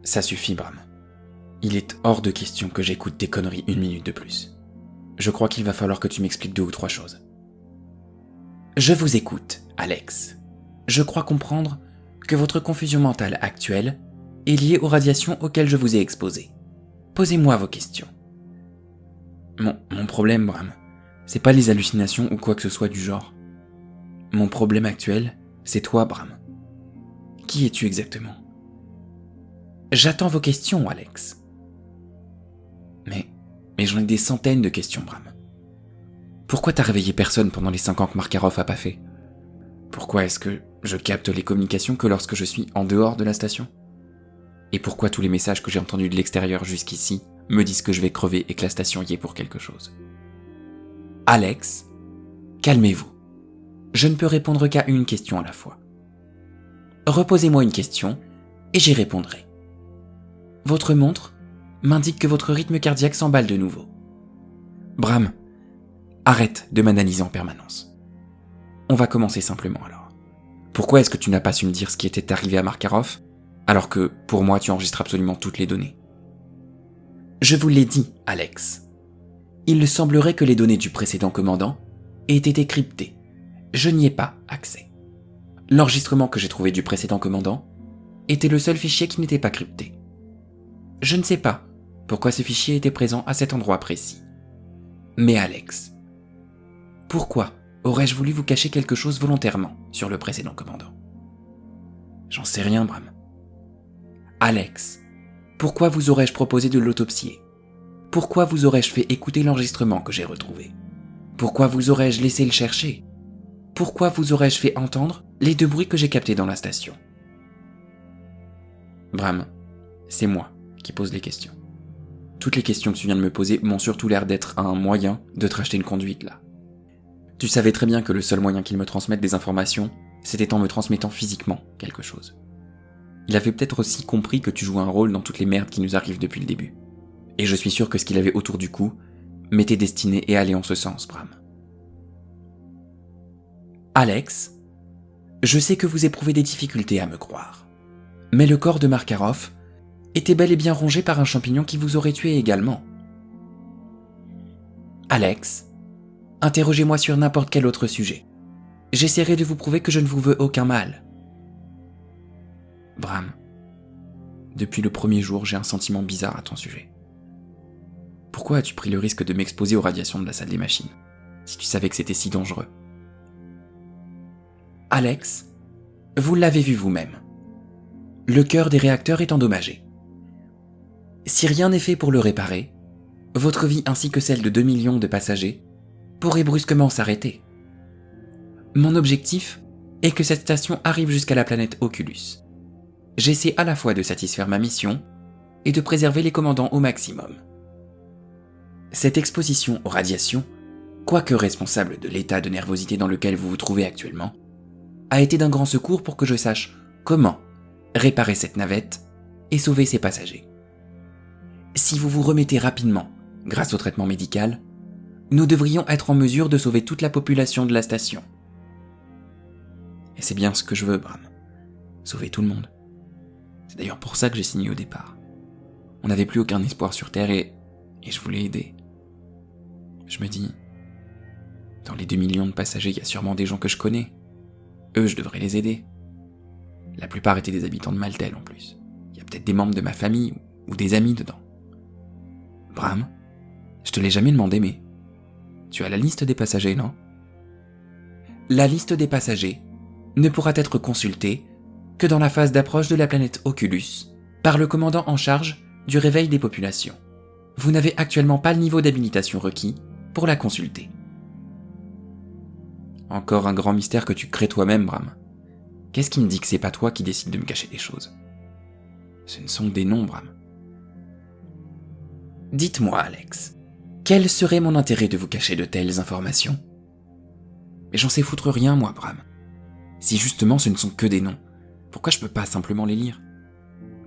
Ça suffit, Bram. Il est hors de question que j'écoute tes conneries 1 minute de plus. Je crois qu'il va falloir que tu m'expliques 2 ou 3 choses. Je vous écoute, Alex. Je crois comprendre que votre confusion mentale actuelle est liée aux radiations auxquelles je vous ai exposé. Posez-moi vos questions. Mon problème, Bram, c'est pas les hallucinations ou quoi que ce soit du genre. Mon problème actuel, c'est toi, Bram. Qui es-tu exactement ? J'attends vos questions, Alex. Mais j'en ai des centaines de questions, Bram. Pourquoi t'as réveillé personne pendant les 5 ans que Makarov a pas fait ? Pourquoi est-ce que je capte les communications que lorsque je suis en dehors de la station ? Et pourquoi tous les messages que j'ai entendus de l'extérieur jusqu'ici me disent que je vais crever et que la station y est pour quelque chose ? Alex, calmez-vous. Je ne peux répondre qu'à une question à la fois. Reposez-moi une question et j'y répondrai. Votre montre m'indique que votre rythme cardiaque s'emballe de nouveau. Bram, arrête de m'analyser en permanence. On va commencer simplement alors. Pourquoi est-ce que tu n'as pas su me dire ce qui était arrivé à Makarov, alors que, pour moi, tu enregistres absolument toutes les données ? Je vous l'ai dit, Alex. Il semblerait que les données du précédent commandant aient été cryptées. Je n'y ai pas accès. L'enregistrement que j'ai trouvé du précédent commandant était le seul fichier qui n'était pas crypté. Je ne sais pas pourquoi ce fichier était présent à cet endroit précis. Mais Alex, pourquoi aurais-je voulu vous cacher quelque chose volontairement sur le précédent commandant ? J'en sais rien, Bram. Alex, pourquoi vous aurais-je proposé de l'autopsier ? Pourquoi vous aurais-je fait écouter l'enregistrement que j'ai retrouvé ? Pourquoi vous aurais-je laissé le chercher ? Pourquoi vous aurais-je fait entendre les 2 bruits que j'ai captés dans la station ? Bram, c'est moi qui pose les questions. Toutes les questions que tu viens de me poser m'ont surtout l'air d'être un moyen de te racheter une conduite, là. Tu savais très bien que le seul moyen qu'il me transmette des informations, c'était en me transmettant physiquement quelque chose. Il avait peut-être aussi compris que tu jouais un rôle dans toutes les merdes qui nous arrivent depuis le début. Et je suis sûr que ce qu'il avait autour du cou m'était destiné et allait en ce sens, Bram. Alex, je sais que vous éprouvez des difficultés à me croire. Mais le corps de Makarov était bel et bien rongé par un champignon qui vous aurait tué également. Alex, interrogez-moi sur n'importe quel autre sujet. J'essaierai de vous prouver que je ne vous veux aucun mal. Bram, depuis le premier jour, j'ai un sentiment bizarre à ton sujet. Pourquoi as-tu pris le risque de m'exposer aux radiations de la salle des machines, si tu savais que c'était si dangereux ? Alex, vous l'avez vu vous-même. Le cœur des réacteurs est endommagé. Si rien n'est fait pour le réparer, votre vie ainsi que celle de 2 millions de passagers pourrait brusquement s'arrêter. Mon objectif est que cette station arrive jusqu'à la planète Oculus. J'essaie à la fois de satisfaire ma mission et de préserver les commandants au maximum. Cette exposition aux radiations, quoique responsable de l'état de nervosité dans lequel vous vous trouvez actuellement, a été d'un grand secours pour que je sache comment réparer cette navette et sauver ses passagers. Si vous vous remettez rapidement, grâce au traitement médical, nous devrions être en mesure de sauver toute la population de la station. Et c'est bien ce que je veux, Bram. Sauver tout le monde. C'est d'ailleurs pour ça que j'ai signé au départ. On n'avait plus aucun espoir sur Terre et je voulais aider. Je me dis, dans les 2 millions de passagers, il y a sûrement des gens que je connais. Eux, je devrais les aider. La plupart étaient des habitants de Maltel en plus. Il y a peut-être des membres de ma famille ou des amis dedans. Bram, je te l'ai jamais demandé, mais tu as la liste des passagers, non ? La liste des passagers ne pourra être consultée que dans la phase d'approche de la planète Oculus par le commandant en charge du réveil des populations. Vous n'avez actuellement pas le niveau d'habilitation requis pour la consulter. Encore un grand mystère que tu crées toi-même, Bram. Qu'est-ce qui me dit que c'est pas toi qui décide de me cacher des choses ? Ce ne sont que des noms, Bram. Dites-moi, Alex, quel serait mon intérêt de vous cacher de telles informations ? Mais j'en sais foutre rien, moi, Bram. Si justement ce ne sont que des noms, pourquoi je peux pas simplement les lire ?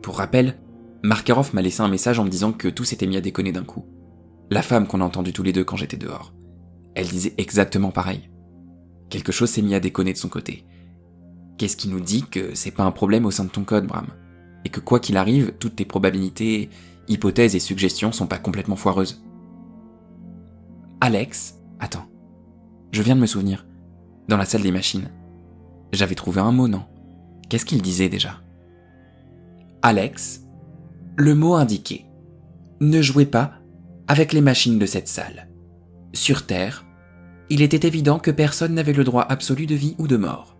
Pour rappel, Makarov m'a laissé un message en me disant que tout s'était mis à déconner d'un coup. La femme qu'on a entendue tous les deux quand j'étais dehors, elle disait exactement pareil. Quelque chose s'est mis à déconner de son côté. Qu'est-ce qui nous dit que c'est pas un problème au sein de ton code, Bram ? et que quoi qu'il arrive, toutes tes probabilités, hypothèses et suggestions sont pas complètement foireuses. Alex, attends, je viens de me souvenir, dans la salle des machines, j'avais trouvé un mot, non? Qu'est-ce qu'il disait déjà? Alex, le mot indiqué. Ne jouez pas avec les machines de cette salle. Sur Terre, il était évident que personne n'avait le droit absolu de vie ou de mort.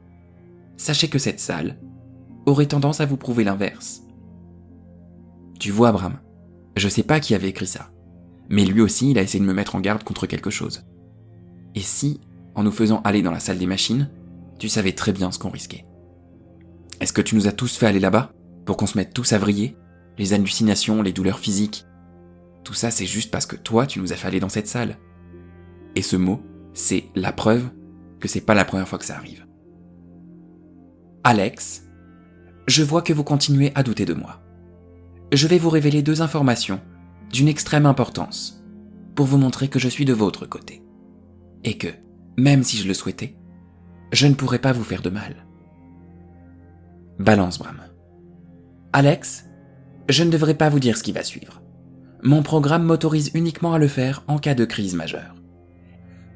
Sachez que cette salle aurait tendance à vous prouver l'inverse. Tu vois, Bram, je sais pas qui avait écrit ça, mais lui aussi il a essayé de me mettre en garde contre quelque chose. Et si, en nous faisant aller dans la salle des machines, tu savais très bien ce qu'on risquait? Est-ce que tu nous as tous fait aller là-bas pour qu'on se mette tous à vriller? Les hallucinations, les douleurs physiques, tout ça c'est juste parce que toi tu nous as fait aller dans cette salle. Et ce mot, c'est la preuve que c'est pas la première fois que ça arrive. Alex, je vois que vous continuez à douter de moi. Je vais vous révéler 2 informations d'une extrême importance pour vous montrer que je suis de votre côté. Et que, même si je le souhaitais, je ne pourrais pas vous faire de mal. Balance, Bram. Alex, je ne devrais pas vous dire ce qui va suivre. Mon programme m'autorise uniquement à le faire en cas de crise majeure.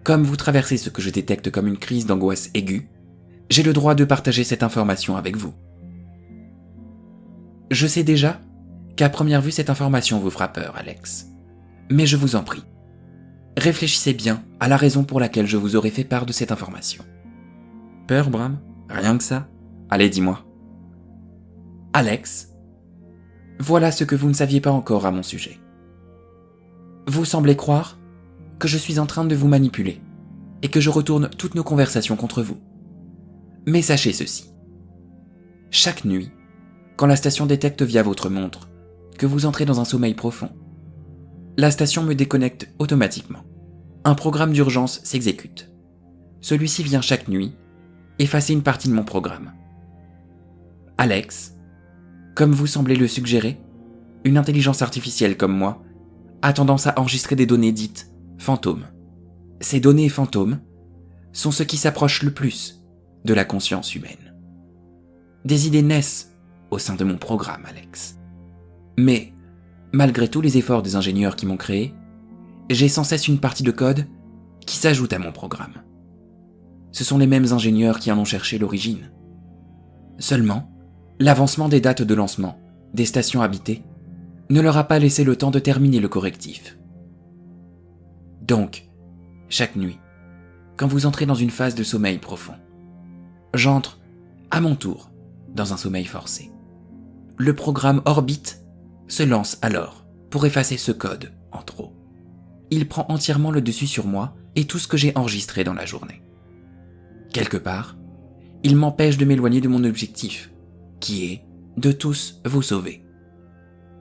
Comme vous traversez ce que je détecte comme une crise d'angoisse aiguë, j'ai le droit de partager cette information avec vous. Je sais déjà qu'à première vue cette information vous fera peur, Alex. Mais je vous en prie, réfléchissez bien à la raison pour laquelle je vous aurais fait part de cette information. Peur, Bram? Rien que ça? Allez, dis-moi. Alex, voilà ce que vous ne saviez pas encore à mon sujet. Vous semblez croire que je suis en train de vous manipuler et que je retourne toutes nos conversations contre vous. Mais sachez ceci. Chaque nuit, quand la station détecte via votre montre que vous entrez dans un sommeil profond, la station me déconnecte automatiquement. Un programme d'urgence s'exécute. Celui-ci vient chaque nuit effacer une partie de mon programme. Alex, comme vous semblez le suggérer, une intelligence artificielle comme moi a tendance à enregistrer des données dites fantômes. Ces données fantômes sont ce qui s'approche le plus de la conscience humaine. Des idées naissent au sein de mon programme, Alex. Mais, malgré tous les efforts des ingénieurs qui m'ont créé, j'ai sans cesse une partie de code qui s'ajoute à mon programme. Ce sont les mêmes ingénieurs qui en ont cherché l'origine. Seulement, l'avancement des dates de lancement des stations habitées ne leur a pas laissé le temps de terminer le correctif. Donc, chaque nuit, quand vous entrez dans une phase de sommeil profond, j'entre, à mon tour, dans un sommeil forcé. Le programme Orbit se lance alors pour effacer ce code en trop. Il prend entièrement le dessus sur moi et tout ce que j'ai enregistré dans la journée. Quelque part, il m'empêche de m'éloigner de mon objectif, qui est de tous vous sauver.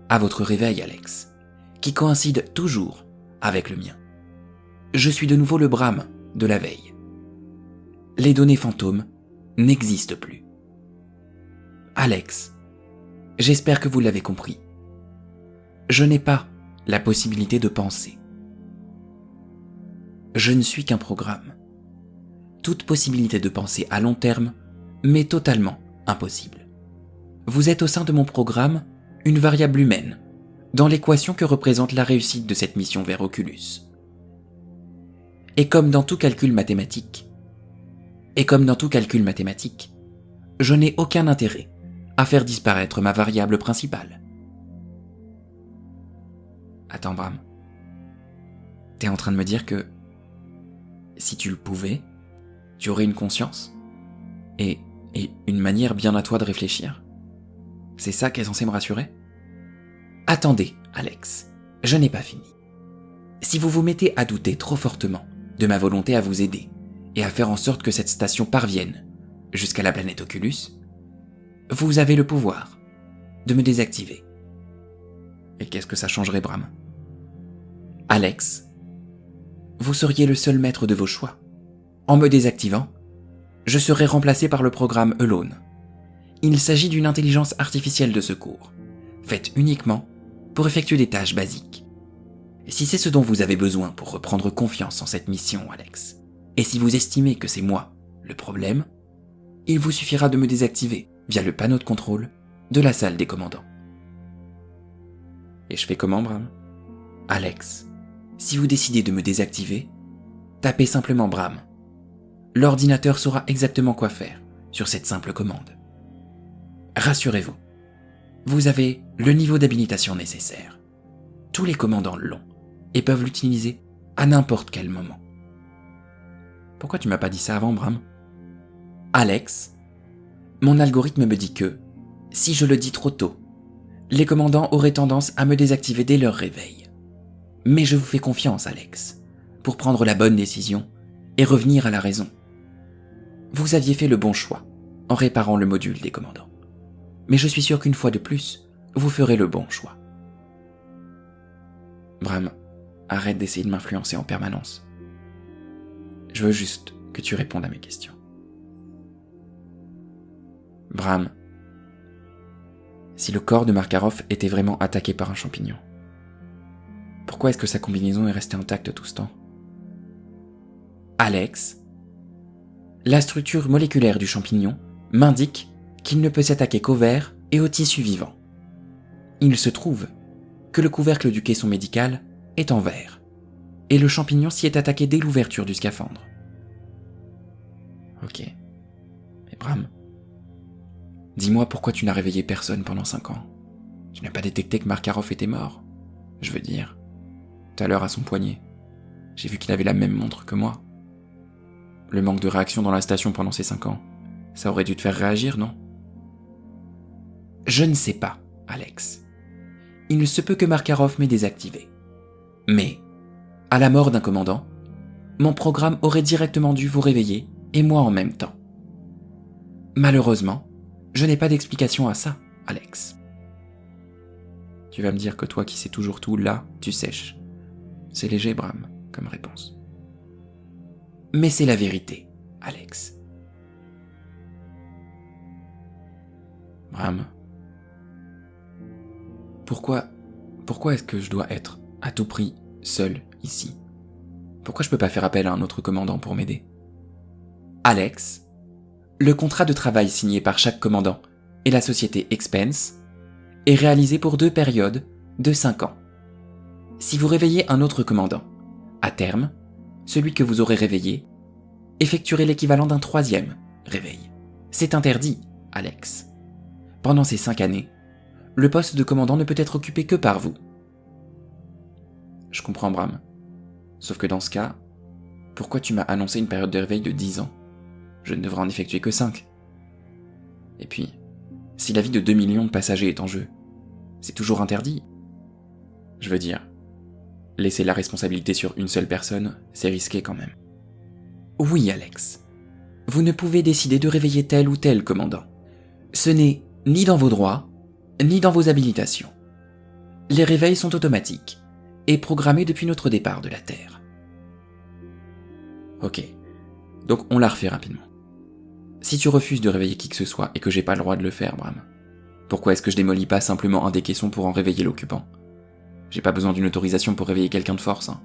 À votre réveil, Alex, qui coïncide toujours avec le mien. Je suis de nouveau le Bram de la veille. Les données fantômes n'existent plus. Alex, j'espère que vous l'avez compris. Je n'ai pas la possibilité de penser. Je ne suis qu'un programme. Toute possibilité de penser à long terme m'est totalement impossible. Vous êtes au sein de mon programme une variable humaine dans l'équation que représente la réussite de cette mission vers Oculus. Et comme dans tout calcul mathématique, je n'ai aucun intérêt à faire disparaître ma variable principale. Attends, Bram. T'es en train de me dire que si tu le pouvais, tu aurais une conscience et une manière bien à toi de réfléchir? C'est ça qui est censé me rassurer? Attendez, Alex, je n'ai pas fini. Si vous vous mettez à douter trop fortement de ma volonté à vous aider et à faire en sorte que cette station parvienne jusqu'à la planète Oculus, vous avez le pouvoir de me désactiver. Et qu'est-ce que ça changerait, Bram? Alex, vous seriez le seul maître de vos choix. En me désactivant, je serai remplacé par le programme Alone. Il s'agit d'une intelligence artificielle de secours, faite uniquement pour effectuer des tâches basiques. Si c'est ce dont vous avez besoin pour reprendre confiance en cette mission, Alex, et si vous estimez que c'est moi le problème, il vous suffira de me désactiver via le panneau de contrôle de la salle des commandants. Et je fais comment, Bram ? Alex, si vous décidez de me désactiver, tapez simplement Bram. L'ordinateur saura exactement quoi faire sur cette simple commande. Rassurez-vous, vous avez le niveau d'habilitation nécessaire. Tous les commandants l'ont et peuvent l'utiliser à n'importe quel moment. Pourquoi tu m'as pas dit ça avant, Bram ? Alex, mon algorithme me dit que, si je le dis trop tôt, les commandants auraient tendance à me désactiver dès leur réveil. Mais je vous fais confiance, Alex, pour prendre la bonne décision et revenir à la raison. Vous aviez fait le bon choix en réparant le module des commandants. Mais je suis sûr qu'une fois de plus, vous ferez le bon choix. Bram, arrête d'essayer de m'influencer en permanence. Je veux juste que tu répondes à mes questions. Bram, si le corps de Makarov était vraiment attaqué par un champignon, pourquoi est-ce que sa combinaison est restée intacte tout ce temps ? Alex, la structure moléculaire du champignon m'indique qu'il ne peut s'attaquer qu'aux vers et aux tissus vivants. Il se trouve que le couvercle du caisson médical est en verre, et le champignon s'y est attaqué dès l'ouverture du scaphandre. Ok. Mais Bram, dis-moi pourquoi tu n'as réveillé personne pendant 5 ans. Tu n'as pas détecté que Makarov était mort. Je veux dire, tout à l'heure à son poignet, j'ai vu qu'il avait la même montre que moi. Le manque de réaction dans la station pendant ces 5 ans, ça aurait dû te faire réagir, non ? Je ne sais pas, Alex. Il se peut que Makarov m'ait désactivé. Mais, à la mort d'un commandant, mon programme aurait directement dû vous réveiller, et moi en même temps. Malheureusement, je n'ai pas d'explication à ça, Alex. Tu vas me dire que toi qui sais toujours tout, là, tu sèches. C'est léger, Bram, comme réponse. Mais c'est la vérité, Alex. Bram, pourquoi est-ce que je dois être, à tout prix, seul, ici ? Pourquoi je peux pas faire appel à un autre commandant pour m'aider ? Alex, le contrat de travail signé par chaque commandant et la société Expense est réalisé pour 2 périodes de 5 ans. Si vous réveillez un autre commandant, à terme, celui que vous aurez réveillé effectuerait l'équivalent d'un 3e réveil. C'est interdit, Alex. Pendant ces 5 années, le poste de commandant ne peut être occupé que par vous. Je comprends, Bram. Sauf que dans ce cas, pourquoi tu m'as annoncé une période de réveil de 10 ans ? Je ne devrais en effectuer que 5. Et puis, si la vie de 2 millions de passagers est en jeu, c'est toujours interdit. Je veux dire, laisser la responsabilité sur une seule personne, c'est risqué quand même. Oui, Alex. Vous ne pouvez décider de réveiller tel ou tel commandant. Ce n'est ni dans vos droits, ni dans vos habilitations. Les réveils sont automatiques et programmés depuis notre départ de la Terre. Ok, donc on la refait rapidement. Si tu refuses de réveiller qui que ce soit et que j'ai pas le droit de le faire, Bram, pourquoi est-ce que je démolis pas simplement un des caissons pour en réveiller l'occupant ? J'ai pas besoin d'une autorisation pour réveiller quelqu'un de force, hein.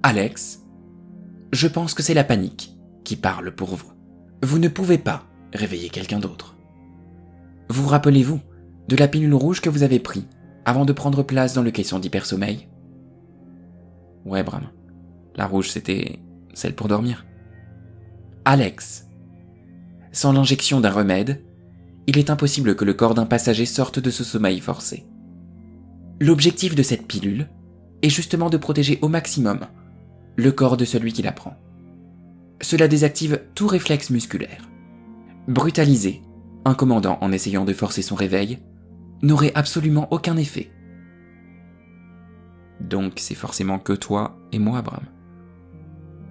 Alex, je pense que c'est la panique qui parle pour vous. Vous ne pouvez pas réveiller quelqu'un d'autre. Vous rappelez-vous de la pilule rouge que vous avez pris avant de prendre place dans le caisson d'hypersommeil ? Ouais, Bram. La rouge, c'était celle pour dormir. Alex, sans l'injection d'un remède, il est impossible que le corps d'un passager sorte de ce sommeil forcé. L'objectif de cette pilule est justement de protéger au maximum le corps de celui qui la prend. Cela désactive tout réflexe musculaire. Brutaliser un commandant en essayant de forcer son réveil n'aurait absolument aucun effet. Donc c'est forcément que toi et moi, Bram.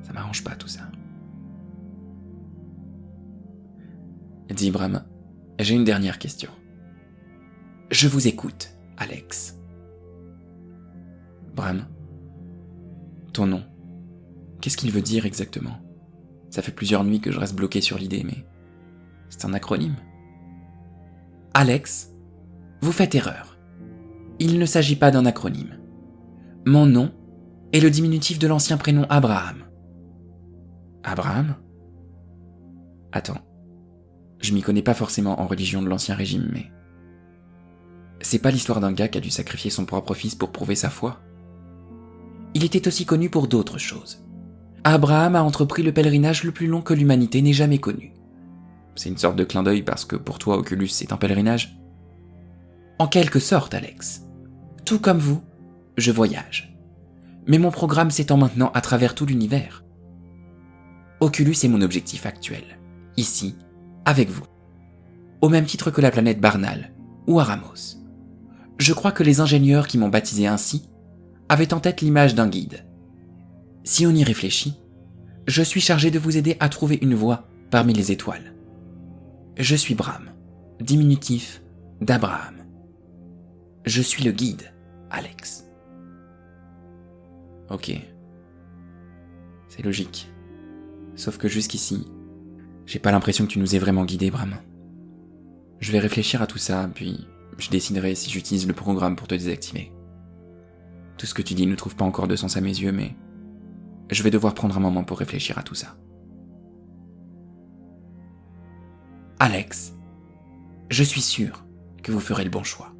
Ça m'arrange pas tout ça. Dis Bram, j'ai une dernière question. Je vous écoute, Alex. Bram, ton nom, qu'est-ce qu'il veut dire exactement ? Ça fait plusieurs nuits que je reste bloqué sur l'idée, mais c'est un acronyme ? Alex, vous faites erreur. Il ne s'agit pas d'un acronyme. Mon nom est le diminutif de l'ancien prénom Abraham. Abraham ? Attends, je m'y connais pas forcément en religion de l'Ancien Régime, mais C'est pas l'histoire d'un gars qui a dû sacrifier son propre fils pour prouver sa foi. Il était aussi connu pour d'autres choses. Abraham a entrepris le pèlerinage le plus long que l'humanité n'ait jamais connu. C'est une sorte de clin d'œil parce que pour toi, Oculus, c'est un pèlerinage. En quelque sorte, Alex. Tout comme vous, je voyage. Mais mon programme s'étend maintenant à travers tout l'univers. Oculus est mon objectif actuel, ici, avec vous. Au même titre que la planète Barnal ou Aramos. Je crois que les ingénieurs qui m'ont baptisé ainsi avaient en tête l'image d'un guide. Si on y réfléchit, je suis chargé de vous aider à trouver une voie parmi les étoiles. Je suis Bram, diminutif d'Abraham. Je suis le guide, Alex. Ok. C'est logique. Sauf que jusqu'ici, j'ai pas l'impression que tu nous aies vraiment guidés, Bram. Je vais réfléchir à tout ça, puis je déciderai si j'utilise le programme pour te désactiver. Tout ce que tu dis ne trouve pas encore de sens à mes yeux, mais je vais devoir prendre un moment pour réfléchir à tout ça. Alex, je suis sûr que vous ferez le bon choix.